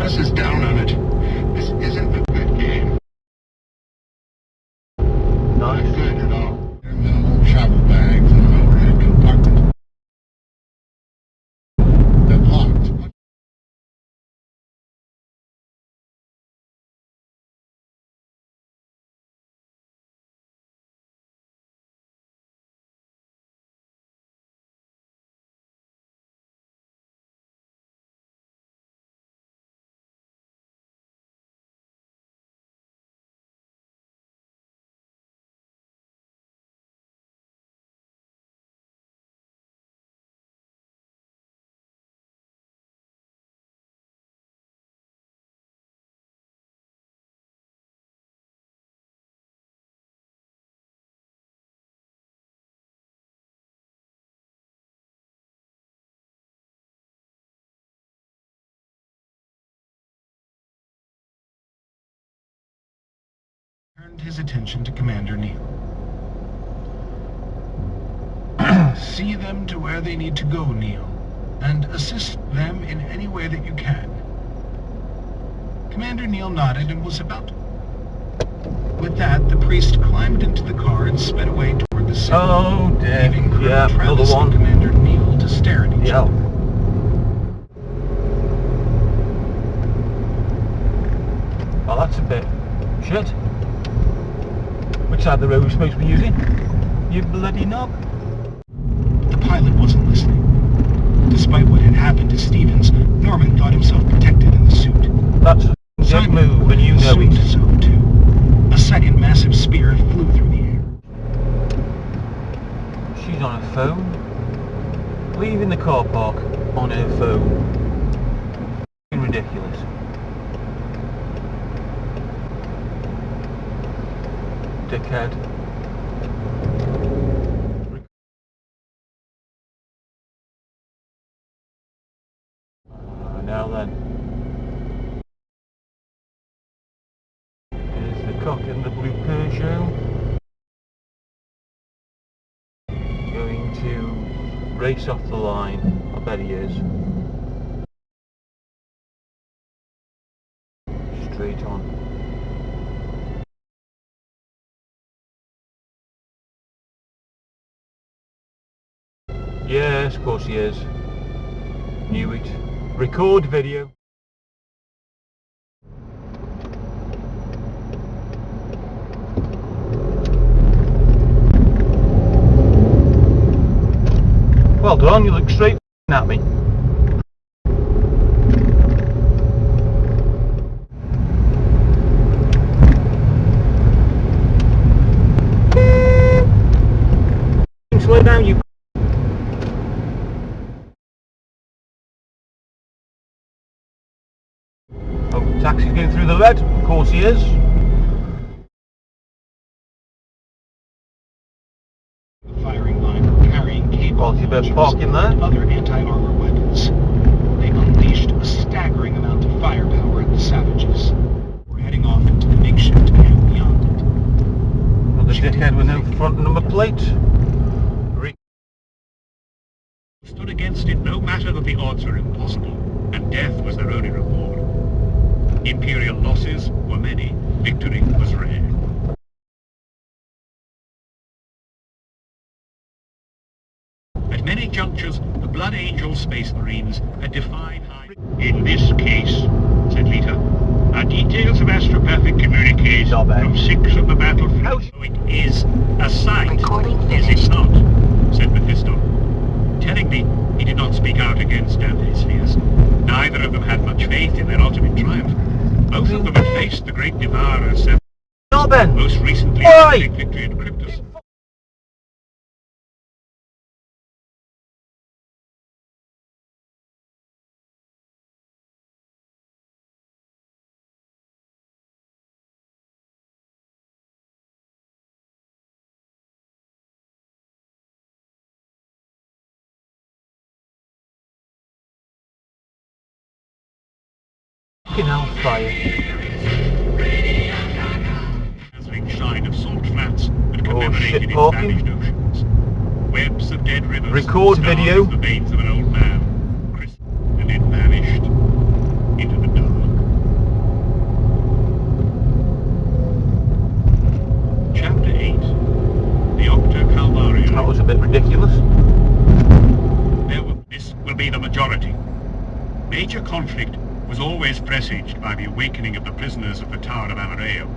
press is down on it. This isn't a good game. Not good at all. There are minimal travel bags in an overhead compartment. They're locked. Turned his attention to Commander Neil. See them to where they need to go, Neil, and assist them in any way that you can. Commander Neil nodded and was about. With that, the priest climbed into the car and sped away toward the city, leaving Colonel Travis and Commander Neil to stare at each other. Oh, that's a bit shit. Which side of the road are we supposed to be using? You bloody knob. The pilot wasn't listening. Despite what had happened to Stevens, Norman thought himself protected in the suit. That's a good move, and you know it. So too. A second massive spear flew through the air. She's on her phone. Leaving the car park on her phone. Ridiculous. Dickhead. Now then. Here's the cock in the blue Peugeot. Going to race off the line. I bet he is. Straight on. Yes, of course he is. Knew it. Record video. Well done, you look straight at me. Slow down, you. Oh, taxi's going through the red. Of course he is. The firing line carrying cable Well, you better park in there. and other anti-armor weapons. They unleashed a staggering amount of firepower at the savages. We're heading off into the makeshift camp beyond it. Well, the dickhead with no front number plate. Stood against it no matter that the odds were impossible, and death was their only reward. Imperial losses were many, victory was rare. At many junctures, the Blood Angel Space Marines had defied high... In this case, said Lita, are details of astropathic communiques from 6 of the battlefield. So it is a sight, is it not? Said Mephisto. Tellingly, he did not speak out against Dante's fears. Neither of them had much faith in their ultimate triumph. Both of them had faced the great Devourer several most recently a big victory in Kryptos. Hellfire. Dazzling shine of salt flats that commemorated its vanished oceans. Webs of dead rivers. Record video. The veins of an old man. And it vanished into the dark. bit ridiculous. This will be the majority. Major conflict was always presaged by the awakening of the prisoners of the Tower of Amareo.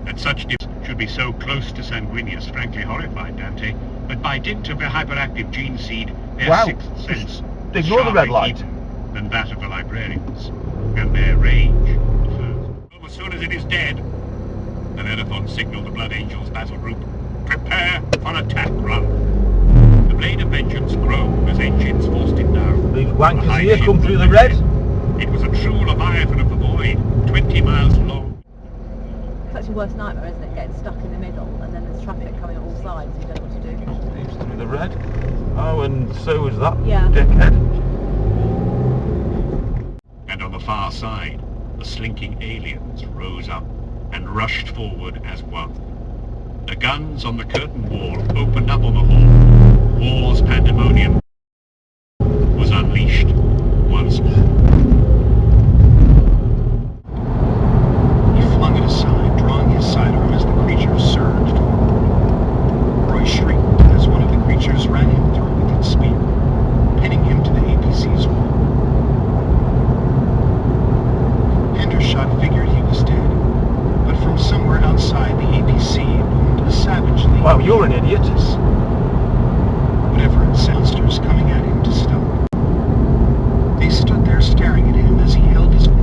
That such should be so close to Sanguinius frankly horrified Dante, but by dint of their hyperactive gene seed, their Wow. sixth sense Ignore the red sharper light. even than that of the librarians, and their rage first. Well, as soon as it is dead, the Marathon signaled the Blood Angels battle group. Prepare for attack run. The blade of vengeance groaned as engines forced it down. These The wankers high here ship come through was the red. It was a true Leviathan of the void, 20 miles long. It's actually worst nightmare, isn't it? Getting stuck in the middle and then there's traffic coming on all sides and you don't know what to do. These through the red. Oh, and so is that Yeah. dickhead. And on the far side, the slinking aliens rose up and rushed forward as one. The guns on the curtain wall opened up on the hall. War's pandemonium was unleashed once more. He flung it aside, drawing his sidearm as the creature surged. Roy shrieked as one of the creatures ran him through with its spear, pinning him to the APC's wall. Hendershot figured he was dead, but from somewhere outside the APC boomed a savagely... Wow, you're an idiot. Whatever it soundsters coming at him to stop. They stood there staring at him as he held his... All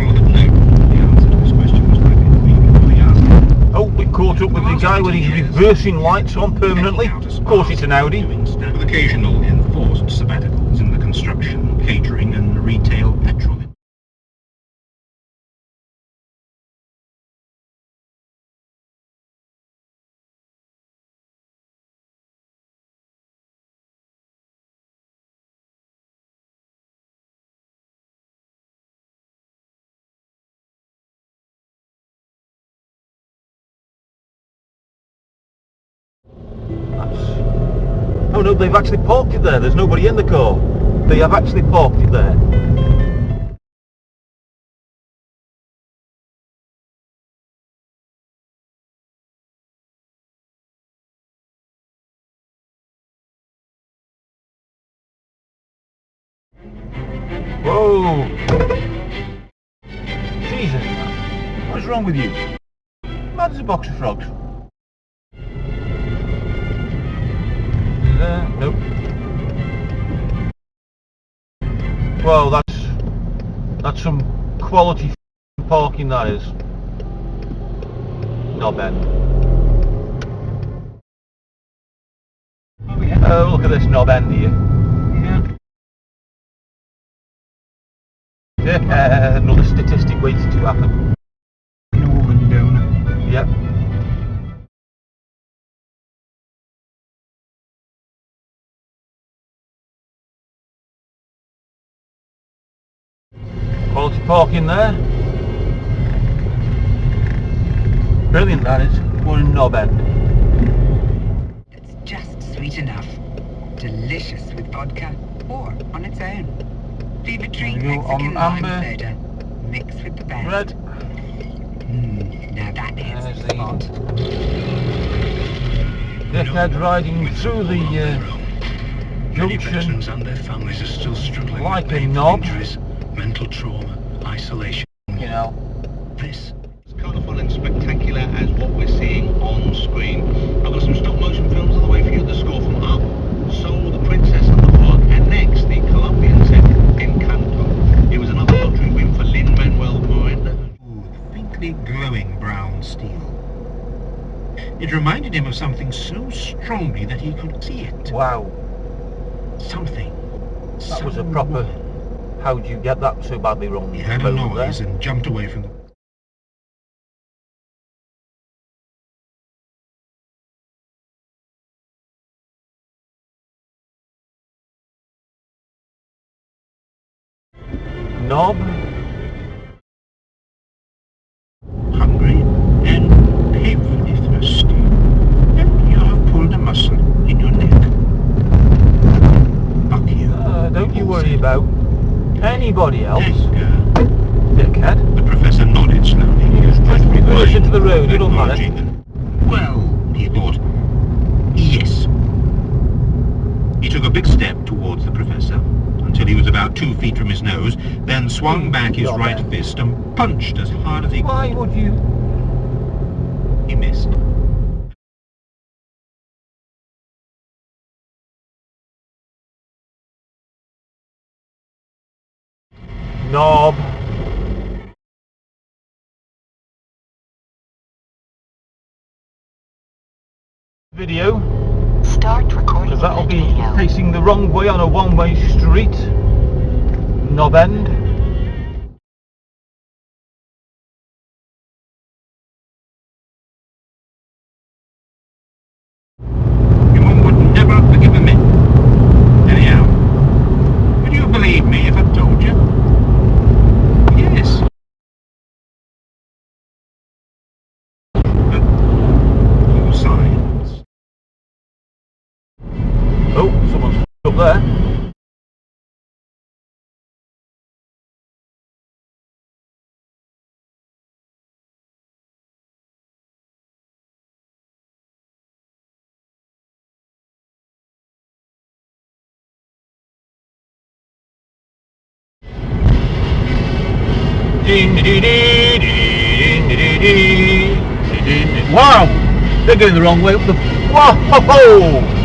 of them knew the answer to his question was right before he asked. Oh, we caught up with the guy with his reversing lights on permanently. Of course it's an Audi. With occasional enforced sabbaticals in the construction, catering and retail petrol. Oh no, they've actually parked it there. There's nobody in the car. They have actually parked it there. Whoa! Jesus, what is wrong with you? Mad as a box of frogs. Nope. Well, that's some quality parking, that is. Knob end. Oh, look at this knob end here. Yeah. Another statistic waiting to happen. No window. Yep. Quality parking there. Brilliant, that is. What a knob end. It's just sweet enough. Delicious with vodka or on its own. Fever treat There we go, Mexican on lime amber. soda. Mixed with the best. Red. Now that hits There's the the spot. dickhead riding through the Many junction veterans and their families are still struggling like with a painful knob. injuries, mental trauma, isolation. you know. This As colourful and spectacular as what we're seeing on screen. I've got some stop motion films on the way for you. The score from Up, Soul, The Princess and the Frog, and next the Colombian set Encanto. It was another lottery win for Lin-Manuel Miranda. Smooth, faintly glowing brown steel. It reminded him of something so strongly that he could see it. Wow, Something. that was a proper... How'd you get that so badly wrong? He heard a moment there? noise and jumped away from the... Knob. hungry and painfully thirsty, and you have pulled a muscle in your neck. Buck you. Don't you worry about anybody else. Anger. Dickhead. The professor nodded slowly. You just reverse into the road, it don't matter. 2 feet from his nose, then swung back his Not right bad. fist and punched as hard as he could. Why would you? He missed. Knob. Video, Start recording because that'll the be video. facing the wrong way on a one-way street. Knob end. Your mum would never have forgiven me. Anyhow, would you believe me if I told you? Yes. All signs. Oh, someone's up there. Wow! They're going the wrong way up the... Whoa!